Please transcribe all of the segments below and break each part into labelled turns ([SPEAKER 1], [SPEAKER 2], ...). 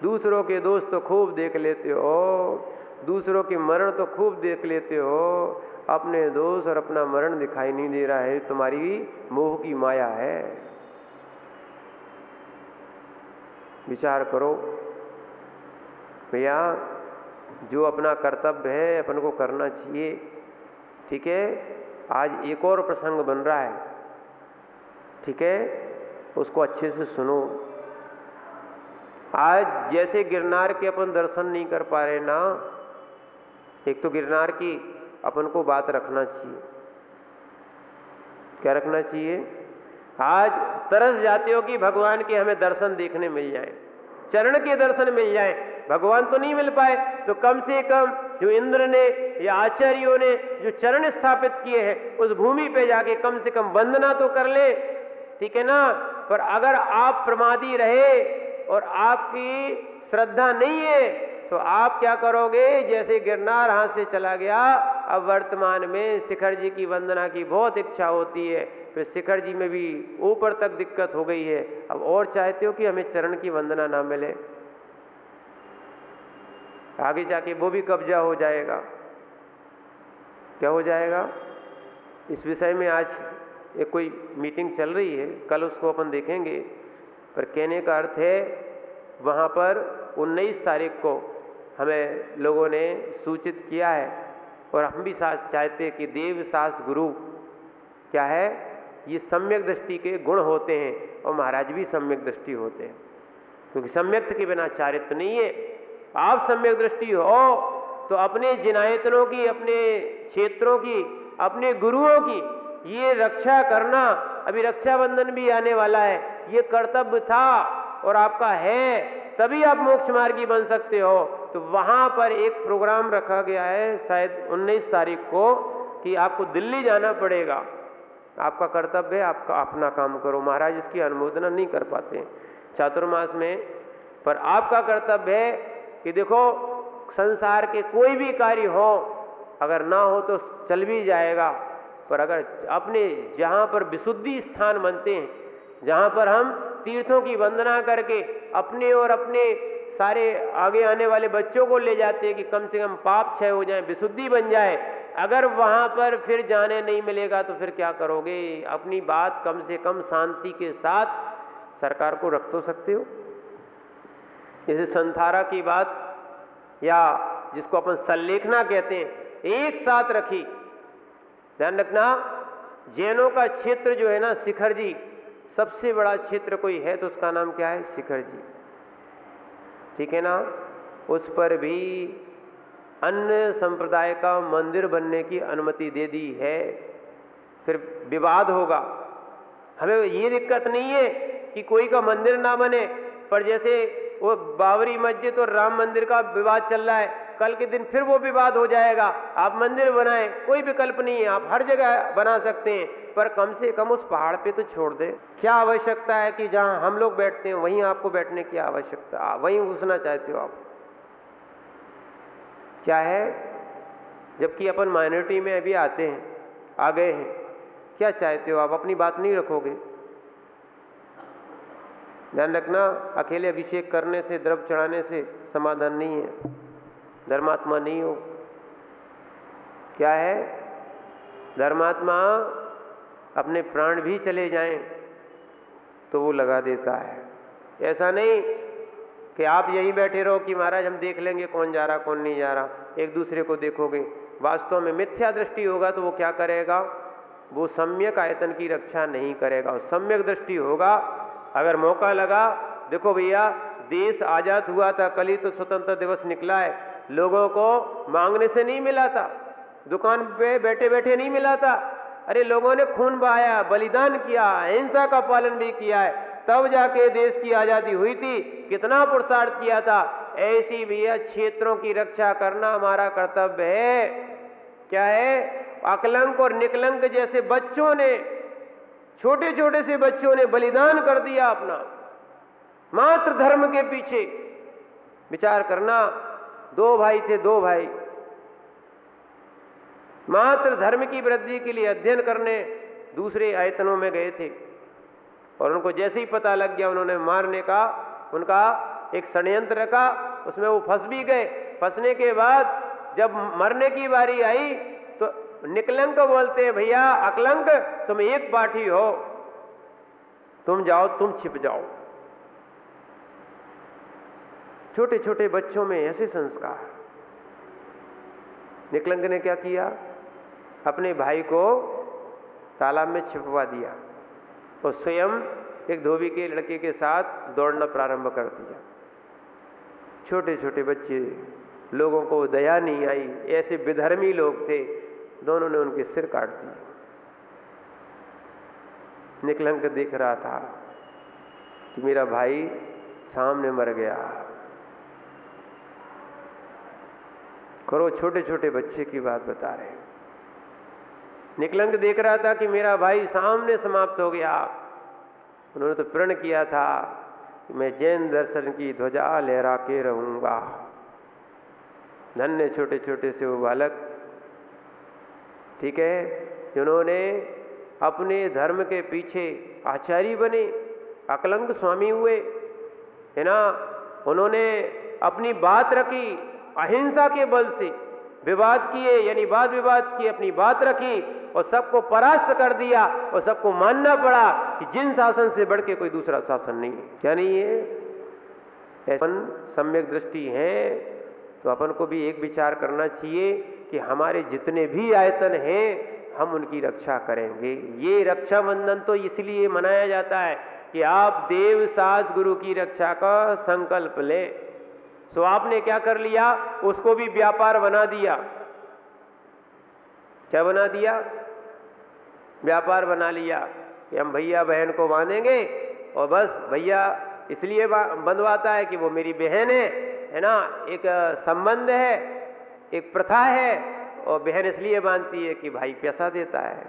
[SPEAKER 1] दूसरों के दोस्त तो खूब देख लेते हो, दूसरों के मरण तो खूब देख लेते हो, अपने दोष और अपना मरण दिखाई नहीं दे रहा है। तुम्हारी मोह की माया है। विचार करो भैया, जो अपना कर्तव्य है अपन को करना चाहिए। ठीक है, आज एक और प्रसंग बन रहा है, ठीक है, उसको अच्छे से सुनो। आज जैसे गिरनार के अपन दर्शन नहीं कर पा रहे ना, एक तो गिरनार की अपन को बात रखना चाहिए। क्या रखना चाहिए? आज तरस जाते हो कि भगवान के हमें दर्शन देखने मिल जाए, चरण के दर्शन मिल जाए। भगवान तो नहीं मिल पाए तो कम से कम जो इंद्र ने या आचार्यों ने जो चरण स्थापित किए हैं उस भूमि पे जाके कम से कम वंदना तो कर ले, ठीक है ना। पर अगर आप प्रमादी रहे और आपकी श्रद्धा नहीं है तो आप क्या करोगे? जैसे गिरनार हाथ से चला गया, अब वर्तमान में शिखर जी की वंदना की बहुत इच्छा होती है, फिर शिखर जी में भी ऊपर तक दिक्कत हो गई है। अब और चाहते हो कि हमें चरण की वंदना ना मिले, आगे जाके वो भी कब्जा हो जाएगा। क्या हो जाएगा? इस विषय में आज एक कोई मीटिंग चल रही है, कल उसको अपन देखेंगे। पर कहने का अर्थ है वहाँ पर 19 तारीख को हमें लोगों ने सूचित किया है और हम भी चाहते हैं कि देव शास्त्र गुरु क्या है, ये सम्यक दृष्टि के गुण होते हैं और महाराज भी सम्यक दृष्टि होते हैं, क्योंकि सम्यक के बिना चारित्र नहीं है। आप सम्यक दृष्टि हो तो अपने जिनायतनों की, अपने क्षेत्रों की, अपने गुरुओं की ये रक्षा करना, अभी रक्षाबंधन भी आने वाला है, ये कर्तव्य था और आपका है, तभी आप मोक्ष मार्गी बन सकते हो। तो वहाँ पर एक प्रोग्राम रखा गया है शायद 19 तारीख को कि आपको दिल्ली जाना पड़ेगा। आपका कर्तव्य है, आपका अपना काम करो। महाराज इसकी अनुमोदना नहीं कर पाते हैं चातुर्मास में, पर आपका कर्तव्य है कि देखो संसार के कोई भी कार्य हो, अगर ना हो तो चल भी जाएगा, पर अगर अपने जहाँ पर विशुद्धि स्थान बनते हैं, जहाँ पर हम तीर्थों की वंदना करके अपने और अपने सारे आगे आने वाले बच्चों को ले जाते हैं कि कम से कम पाप क्षय हो जाए, विशुद्धि बन जाए, अगर वहाँ पर फिर जाने नहीं मिलेगा तो फिर क्या करोगे? अपनी बात कम से कम शांति के साथ सरकार को रख तो सकते हो। जैसे संथारा की बात या जिसको अपन संलेखना कहते हैं, एक साथ रखी। ध्यान रखना, जैनों का क्षेत्र जो है ना, शिखर जी, सबसे बड़ा क्षेत्र कोई है तो उसका नाम क्या है? शिखर जी, ठीक है ना। उस पर भी अन्य संप्रदाय का मंदिर बनने की अनुमति दे दी है। फिर विवाद होगा, हमें ये दिक्कत नहीं है कि कोई का मंदिर ना बने, पर जैसे वो बाबरी मस्जिद और राम मंदिर का विवाद चल रहा है, कल के दिन फिर वो विवाद हो जाएगा। आप मंदिर बनाएं, कोई विकल्प नहीं है, आप हर जगह बना सकते हैं, पर कम से कम उस पहाड़ पे तो छोड़ दें। क्या आवश्यकता है कि जहां हम लोग बैठते हैं वहीं आपको बैठने की आवश्यकता, वहीं घुसना चाहते हो आप? क्या है? जबकि अपन माइनॉरिटी में अभी आते हैं, आ गए हैं, क्या चाहते हो आप? अपनी बात नहीं रखोगे? ध्यान रखना, अकेले अभिषेक करने से, द्रव्य चढ़ाने से समाधान नहीं है, धर्मात्मा नहीं हो। क्या है? धर्मात्मा अपने प्राण भी चले जाएं तो वो लगा देता है। ऐसा नहीं कि आप यहीं बैठे रहो कि महाराज हम देख लेंगे कौन जा रहा कौन नहीं जा रहा, एक दूसरे को देखोगे। वास्तव में मिथ्या दृष्टि होगा तो वो क्या करेगा? वो सम्यक आयतन की रक्षा नहीं करेगा। और सम्यक दृष्टि होगा, अगर मौका लगा, देखो भैया देश आजाद हुआ था, कल ही तो स्वतंत्रता दिवस निकला है, लोगों को मांगने से नहीं मिला था, दुकान पे बैठे बैठे नहीं मिला था, अरे लोगों ने खून बहाया, बलिदान किया, अहिंसा का पालन भी किया है, तब जाके देश की आजादी हुई थी। कितना पुरुषार्थ किया था। ऐसी भैया क्षेत्रों की रक्षा करना हमारा कर्तव्य है। क्या है? अकलंक और निकलंक जैसे बच्चों ने, छोटे छोटे से बच्चों ने बलिदान कर दिया अपना, मात्र धर्म के पीछे। विचार करना, 2 भाई थे, 2 भाई मात्र धर्म की वृद्धि के लिए अध्ययन करने दूसरे आयतनों में गए थे, और उनको जैसे ही पता लग गया उन्होंने मारने का उनका एक षड्यंत्र रखा, उसमें वो फंस भी गए। फंसने के बाद जब मरने की बारी आई तो निकलंक बोलते हैं, भैया अकलंक तुम एक पाठी हो, तुम जाओ, तुम छिप जाओ। छोटे छोटे बच्चों में ऐसे संस्कार। निकलंक ने क्या किया, अपने भाई को तालाब में छिपवा दिया और स्वयं एक धोबी के लड़के के साथ दौड़ना प्रारंभ कर दिया। छोटे छोटे बच्चे, लोगों को दया नहीं आई, ऐसे विधर्मी लोग थे, दोनों ने उनके सिर काट दिए। निकलंक देख रहा था कि मेरा भाई सामने मर गया। करो, छोटे छोटे बच्चे की बात बता रहे हैं। निकलंक देख रहा था कि मेरा भाई सामने समाप्त हो गया। उन्होंने तो प्रण किया था कि मैं जैन दर्शन की ध्वजा लहरा के रहूंगा। धन्य छोटे छोटे से वो बालक, ठीक है, जिन्होंने अपने धर्म के पीछे आचार्य बने, अकलंक स्वामी हुए, है ना। उन्होंने अपनी बात रखी, अहिंसा के बल से विवाद किए, यानी वाद विवाद किए, अपनी बात रखी और सबको परास्त कर दिया और सबको मानना पड़ा कि जिन शासन से बढ़ के कोई दूसरा शासन नहीं है। क्या नहीं है? अपन सम्यक दृष्टि है तो अपन को भी एक विचार करना चाहिए कि हमारे जितने भी आयतन हैं हम उनकी रक्षा करेंगे। ये रक्षाबंधन तो इसलिए मनाया जाता है कि आप देव सास गुरु की रक्षा का संकल्प लें। तो आपने क्या कर लिया, उसको भी व्यापार बना दिया। क्या बना दिया? व्यापार बना लिया कि हम भैया बहन को बांधेंगे और बस भैया इसलिए बंधवाता है कि वो मेरी बहन है ना, एक संबंध है, एक प्रथा है, और बहन इसलिए बांधती है कि भाई पैसा देता है,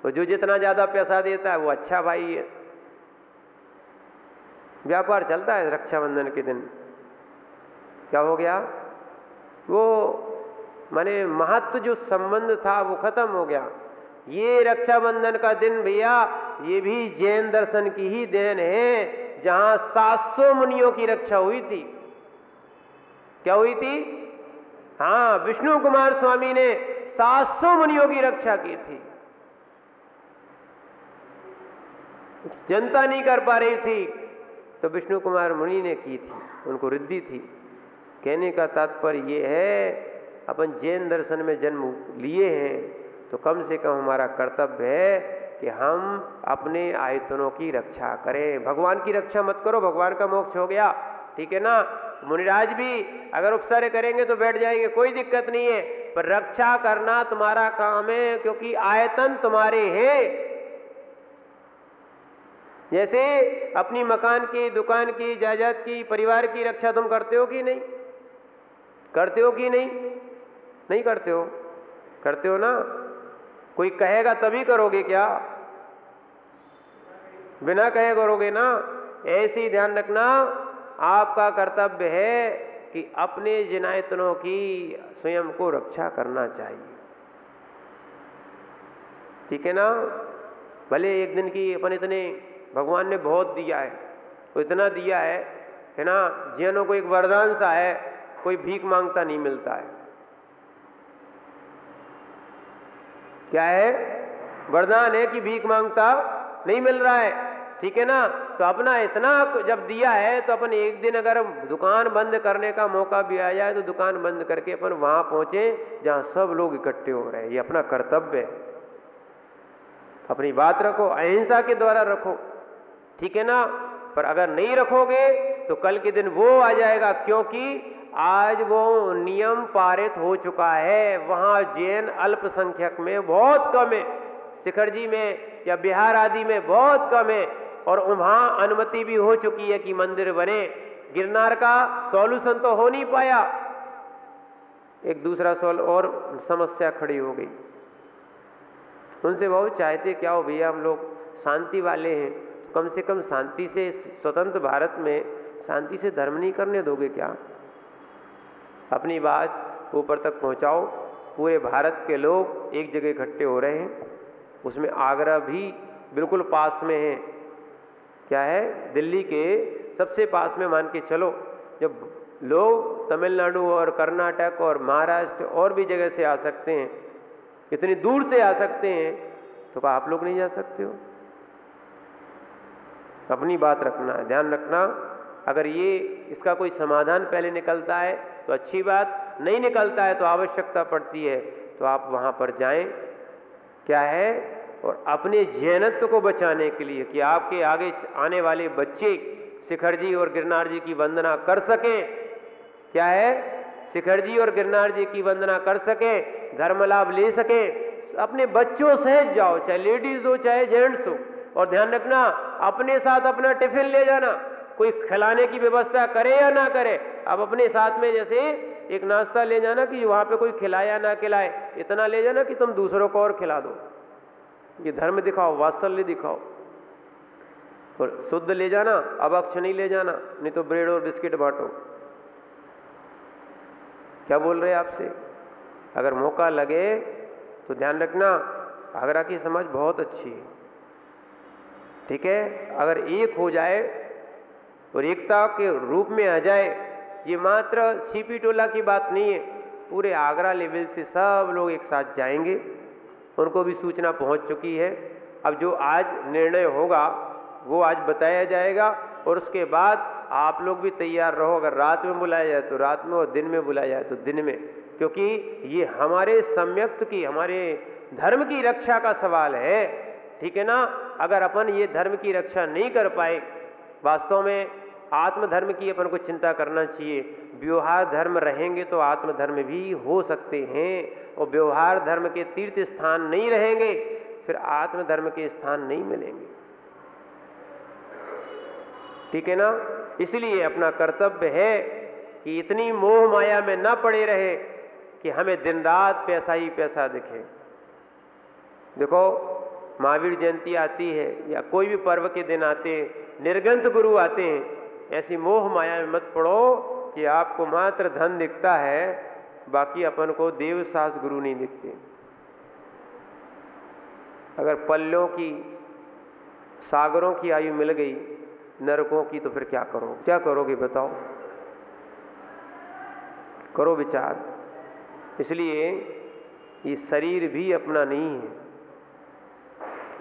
[SPEAKER 1] तो जो जितना ज्यादा पैसा देता है वो अच्छा भाई है। व्यापार चलता है रक्षाबंधन के दिन। क्या हो गया? वो माने महत्व जो संबंध था वो खत्म हो गया। ये रक्षाबंधन का दिन भैया, ये भी जैन दर्शन की ही देन है, जहां 700 मुनियों की रक्षा हुई थी। क्या हुई थी? हाँ, विष्णु कुमार स्वामी ने 700 मुनियों की रक्षा की थी। जनता नहीं कर पा रही थी तो विष्णु कुमार मुनि ने की थी, उनको रिद्धि थी। कहने का तात्पर्य ये है, अपन जैन दर्शन में जन्म लिए हैं तो कम से कम हमारा कर्तव्य है कि हम अपने आयतनों की रक्षा करें। भगवान की रक्षा मत करो, भगवान का मोक्ष हो गया, ठीक है ना। मुनिराज भी अगर उपसर्ग करेंगे तो बैठ जाएंगे, कोई दिक्कत नहीं है, पर रक्षा करना तुम्हारा काम है, क्योंकि आयतन तुम्हारे हैं। जैसे अपनी मकान की, दुकान की, जायदाद की, परिवार की रक्षा तुम करते हो कि नहीं? करते हो कि नहीं? नहीं करते हो? करते हो ना। कोई कहेगा तभी करोगे क्या? बिना कहे करोगे ना। ऐसे ही ध्यान रखना, आपका कर्तव्य है कि अपने जिनायतनों की स्वयं को रक्षा करना चाहिए, ठीक है ना। भले एक दिन की अपन इतने, भगवान ने बहुत दिया है, तो इतना दिया है ना, जैनों को एक वरदान सा है, कोई भीख मांगता नहीं मिलता है। क्या है? वरदान है कि भीख मांगता नहीं मिल रहा है, ठीक है ना। तो अपना इतना जब दिया है तो अपन एक दिन अगर दुकान बंद करने का मौका भी आ जाए तो दुकान बंद करके अपन वहां पहुंचे जहां सब लोग इकट्ठे हो रहे हैं। ये अपना कर्तव्य है। अपनी बात रखो, अहिंसा के द्वारा रखो, ठीक है ना। पर अगर नहीं रखोगे तो कल के दिन वो आ जाएगा, क्योंकि आज वो नियम पारित हो चुका है। वहां जैन अल्पसंख्यक में बहुत कम है, शिखर जी में या बिहार आदि में बहुत कम है, और वहां अनुमति भी हो चुकी है कि मंदिर बने। गिरनार का सॉल्यूशन तो हो नहीं पाया, एक दूसरा और समस्या खड़ी हो गई। उनसे बहुत चाहते क्या हो भैया, हम लोग शांति वाले हैं, तो कम से कम शांति से, स्वतंत्र भारत में शांति से धर्म नहीं करने दोगे क्या? अपनी बात ऊपर तक पहुंचाओ। पूरे भारत के लोग एक जगह इकट्ठे हो रहे हैं, उसमें आगरा भी बिल्कुल पास में है। क्या है? दिल्ली के सबसे पास में मान के चलो। जब लोग तमिलनाडु और कर्नाटक और महाराष्ट्र और भी जगह से आ सकते हैं, इतनी दूर से आ सकते हैं, तो क्या आप लोग नहीं जा सकते हो? अपनी बात रखना, ध्यान रखना। अगर ये इसका कोई समाधान पहले निकलता है तो अच्छी बात, नहीं निकलता है तो आवश्यकता पड़ती है तो आप वहाँ पर जाएं। क्या है? और अपने जैनत्व को बचाने के लिए कि आपके आगे आने वाले बच्चे शिखर जी और गिरनार जी की वंदना कर सकें। क्या है? शिखर जी और गिरनार जी की वंदना कर सकें, धर्म लाभ ले सकें। अपने बच्चों सहित जाओ, चाहे लेडीज हो चाहे जेंट्स हो। और ध्यान रखना, अपने साथ अपना टिफिन ले जाना। कोई खिलाने की व्यवस्था करे या ना करे, अब अपने साथ में जैसे एक नाश्ता ले जाना कि वहां पे कोई खिलाए या ना खिलाए, इतना ले जाना कि तुम दूसरों को और खिला दो। ये धर्म दिखाओ, वात्सल्य दिखाओ। और शुद्ध ले जाना, अभक्ष नहीं ले जाना, नहीं तो ब्रेड और बिस्किट बांटो। क्या बोल रहे हैं आपसे? अगर मौका लगे तो ध्यान रखना, आगरा की समाज बहुत अच्छी है, ठीक है? अगर एक हो जाए और एकता के रूप में आ जाए, ये मात्र सीपी टोला की बात नहीं है, पूरे आगरा लेवल से सब लोग एक साथ जाएंगे। उनको भी सूचना पहुंच चुकी है। अब जो आज निर्णय होगा वो आज बताया जाएगा, और उसके बाद आप लोग भी तैयार रहो। अगर रात में बुलाया जाए तो रात में, और दिन में बुलाया जाए तो दिन में, क्योंकि ये हमारे सम्यक्त की, हमारे धर्म की रक्षा का सवाल है, ठीक है ना? अगर अपन ये धर्म की रक्षा नहीं कर पाए, वास्तव में आत्मधर्म की अपन को चिंता करना चाहिए। व्यवहार धर्म रहेंगे तो आत्मधर्म भी हो सकते हैं, और व्यवहार धर्म के तीर्थ स्थान नहीं रहेंगे फिर आत्मधर्म के स्थान नहीं मिलेंगे, ठीक है ना? इसलिए अपना कर्तव्य है कि इतनी मोह माया में न पड़े रहे कि हमें दिन रात पैसा ही पैसा दिखे। देखो, महावीर जयंती आती है या कोई भी पर्व के दिन आते हैं, निर्गंथ गुरु आते हैं, ऐसी मोह माया में मत पड़ो कि आपको मात्र धन दिखता है, बाकी अपन को देव सास गुरु नहीं दिखते। अगर पल्लों की, सागरों की आयु मिल गई, नरकों की, तो फिर क्या करो? क्या करोगे बताओ? करो विचार। इसलिए ये शरीर भी अपना नहीं है।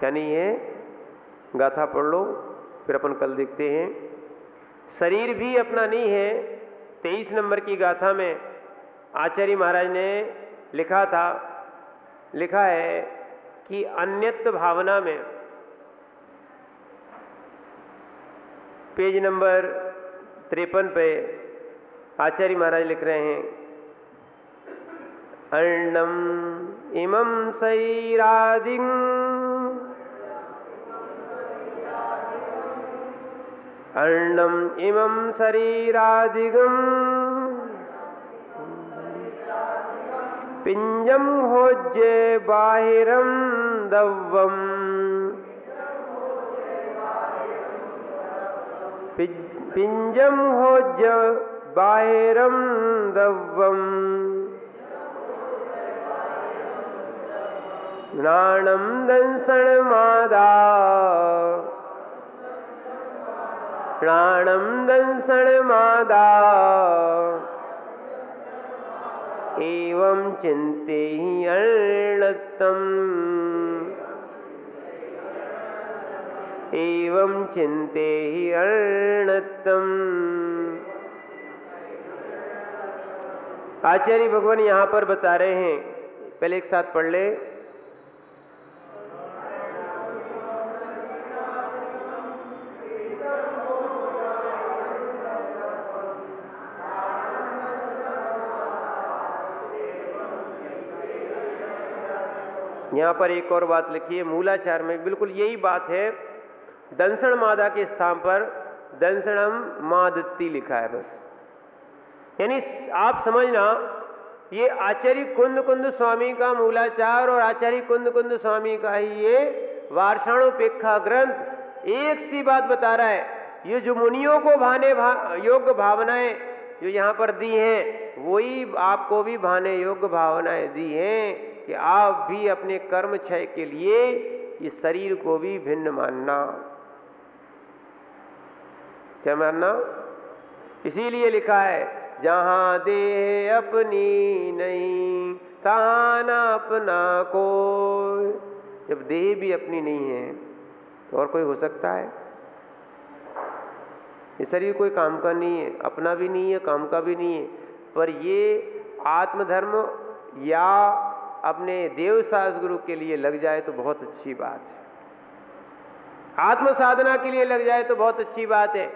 [SPEAKER 1] क्या नहीं है? गाथा पढ़ लो, फिर अपन कल देखते हैं। शरीर भी अपना नहीं है। 23 नंबर की गाथा में आचार्य महाराज ने लिखा था, लिखा है कि अन्यत्व भावना में, पेज नंबर 53 पे आचार्य महाराज लिख रहे हैं, अर्णम इमं शरीरादिं अर्णम इमं शरीरादिगं पिंजम होज्ये बाहिरं दव्वं पिंजम होज्य बाहिरं दव्वं नाणं दंसनमादा प्राणं दंसनमादा एवं चिंतेहि अर्णत्तम् एवं चिंतेहि अर्णत्तम्। आचार्य भगवान यहां पर बता रहे हैं, पहले एक साथ पढ़ ले। यहां पर एक और बात लिखी है मूलाचार में, बिल्कुल यही बात है। दंसण मादा के स्थान पर दंसणम मादत्ती लिखा है बस। यानी आप समझना, ये आचार्य कुंद कुंद स्वामी का मूलाचार और आचार्य कुंद कुंद स्वामी का ही ये वार्षाणोपेक्षा ग्रंथ एक सी बात बता रहा है। ये जो मुनियों को भाने योग्य भावनाएं जो यहाँ पर दी हैं, वही आपको भी भाने योग्य भावनाएं दी हैं कि आप भी अपने कर्म क्षय के लिए इस शरीर को भी भिन्न मानना। क्या मानना? इसीलिए लिखा है जहां देह अपनी नहीं तहां ना अपना कोई। जब देह भी अपनी नहीं है तो और कोई हो सकता है? ये शरीर कोई काम का नहीं है, अपना भी नहीं है, काम का भी नहीं है। पर ये आत्मधर्म या अपने देव सास गुरु के लिए लग जाए तो बहुत अच्छी बात है, आत्म साधना के लिए लग जाए तो बहुत अच्छी बात है।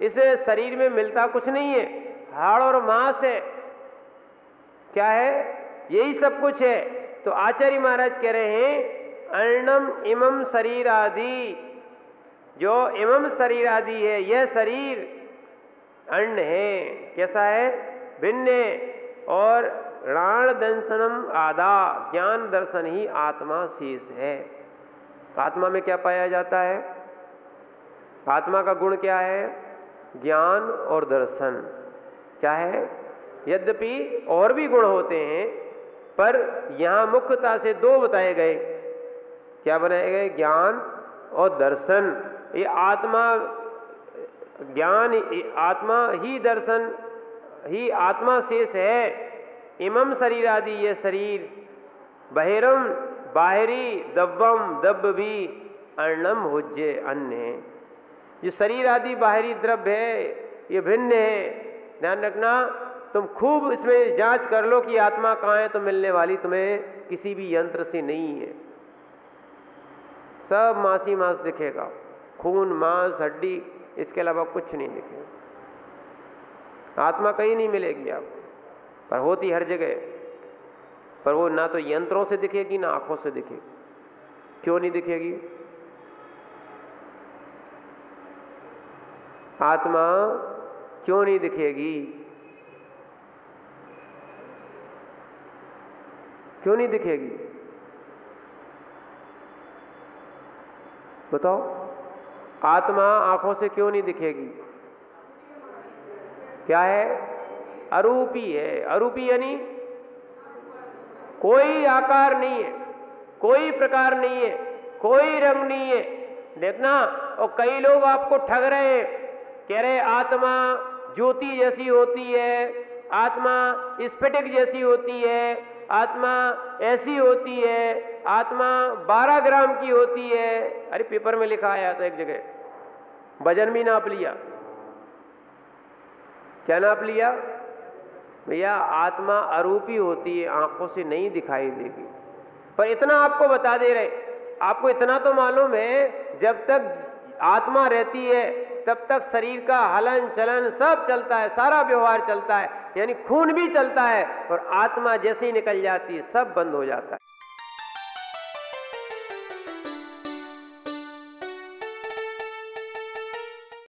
[SPEAKER 1] इसे शरीर में मिलता कुछ नहीं है, हाड़ और मांस है। क्या है? यही सब कुछ है। तो आचार्य महाराज कह रहे हैं अर्णम इमम शरीर आदि, जो इमम शरीर आदि है, यह शरीर अन्न है। कैसा है? भिन्न है। और राण दर्शनम आदा, ज्ञान दर्शन ही आत्मा शेष है। आत्मा में क्या पाया जाता है? आत्मा का गुण क्या है? ज्ञान और दर्शन। क्या है? यद्यपि और भी गुण होते हैं, पर यहां मुख्यता से दो बताए गए। क्या बनाए गए? ज्ञान और दर्शन। ये आत्मा ज्ञान, आत्मा ही दर्शन ही आत्मा शेष है। इमम शरीर आदि, ये शरीर, बहिरम बाहरी, दब्बम दब्ब भी, अर्णम हुज्जे अन्य है। जो शरीर आदि बाहरी द्रव्य है ये भिन्न है। ध्यान रखना, तुम खूब इसमें जांच कर लो कि आत्मा कहाँ है, तो मिलने वाली तुम्हें किसी भी यंत्र से नहीं है। सब मांसी मांस दिखेगा, खून मांस हड्डी, इसके अलावा कुछ नहीं दिखेगा। आत्मा कहीं नहीं मिलेगी आपको, पर होती हर जगह। पर वो ना तो यंत्रों से दिखेगी ना आंखों से दिखेगी। क्यों नहीं दिखेगी? आत्मा क्यों नहीं दिखेगी? क्यों नहीं दिखेगी? बताओ, आत्मा आंखों से क्यों नहीं दिखेगी? क्या है? अरूपी है। अरूपी यानी कोई आकार नहीं है, कोई प्रकार नहीं है, कोई रंग नहीं है। देखना, और कई लोग आपको ठग रहे हैं, कह रहे आत्मा ज्योति जैसी होती है, आत्मा स्फटिक जैसी होती है, आत्मा ऐसी होती है, आत्मा 12 ग्राम की होती है। अरे पेपर में लिखा आया था एक जगह, वजन भी नाप लिया। क्या नाप लिया? भैया आत्मा अरूपी होती है, आंखों से नहीं दिखाई देगी। पर इतना आपको बता दे रहे, आपको इतना तो मालूम है, जब तक आत्मा रहती है तब तक शरीर का हलन चलन सब चलता है, सारा व्यवहार चलता है, यानी खून भी चलता है। और आत्मा जैसे ही निकल जाती है सब बंद हो जाता है।